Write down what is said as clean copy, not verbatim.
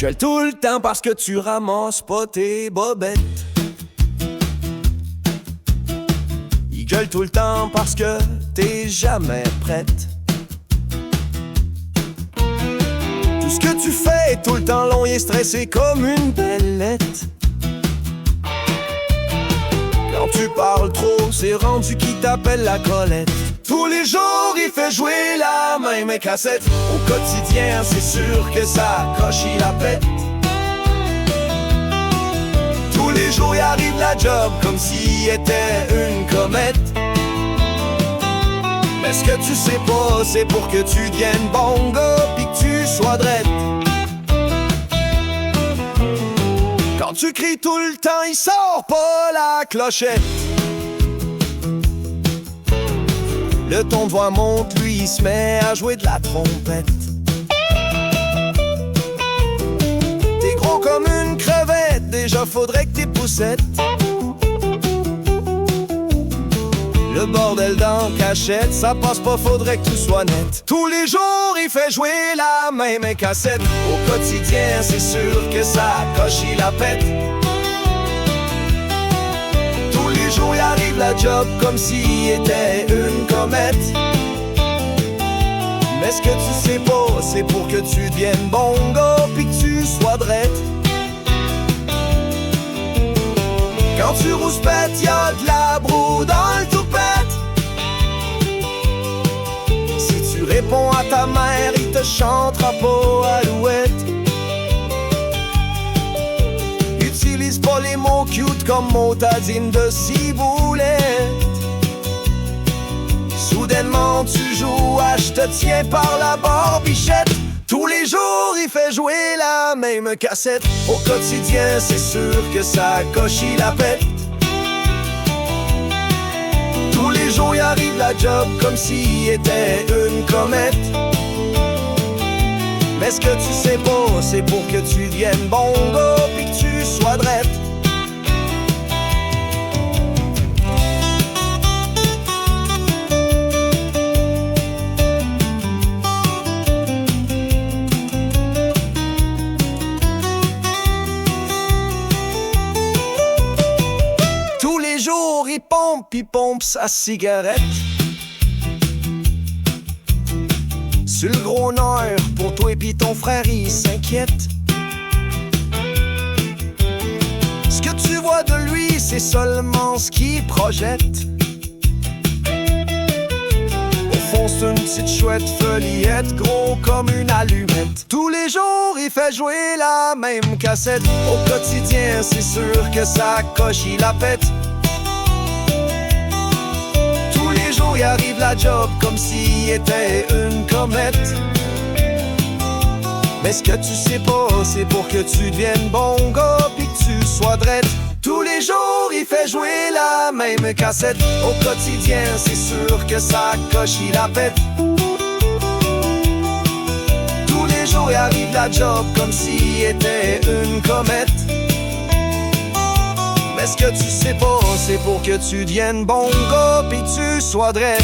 gueule tout le temps parce que tu ramasses pas tes bobettes. Il gueule tout le temps parce que t'es jamais prête. Tout ce que tu fais est tout le temps long, il est stressé comme une bellette. Quand tu parles trop, c'est rendu qui t'appelle la Colette. Tous les jours, il fait jouer la même cassette. Au quotidien, c'est sûr que ça coche, il la pète. Tous les jours, il arrive la job comme s'il était une comète. Mais ce que tu sais pas, c'est pour que tu deviennes bon gars pis que tu sois drette. Quand tu cries tout le temps, il sort pas la clochette. Le ton de voix monte, lui il se met à jouer de la trompette. T'es gros comme une crevette, déjà faudrait que t'es poussette. Le bordel dans cachette, ça passe pas, faudrait que tout soit net. Tous les jours il fait jouer la même cassette. Au quotidien c'est sûr que ça coche, il la pète. Tous les jours il arrive la job comme s'il était une comète. Mais ce que tu sais pas, c'est pour que tu deviennes bon gars pis que tu sois drette. Quand tu rouspètes, y'a de la broue dans le toupette. Si tu réponds à ta mère, il te chantera pas alouette. Utilise pas les mots cute comme motadine de ciboulette. Soudainement tu joues à je te tiens par la barbichette. Tous les jours il fait jouer la même cassette. Au quotidien c'est sûr que ça coche, il la pète. Tous les jours il arrive la job comme s'il était une comète. Mais ce que tu sais pas, c'est pour que tu deviennes bon gars pis que tu sois drette. Il pompe sa cigarette. Sur le gros nerf, pour toi et pis ton frère, il s'inquiète. Ce que tu vois de lui, c'est seulement ce qu'il projette. Au fond, c'est une petite chouette feuillette, gros comme une allumette. Tous les jours, il fait jouer la même cassette. Au quotidien, c'est sûr que ça coche, il la pète. Il arrive la job comme s'il était une comète. Mais ce que tu sais pas, c'est pour que tu deviennes bon gars pis que tu sois drette. Tous les jours il fait jouer la même cassette. Au quotidien c'est sûr que ça coche, il la pète. Tous les jours il arrive la job comme s'il était une comète. Mais ce que tu sais pas, c'est pour que tu deviennes bon gars pis que tu sois drette.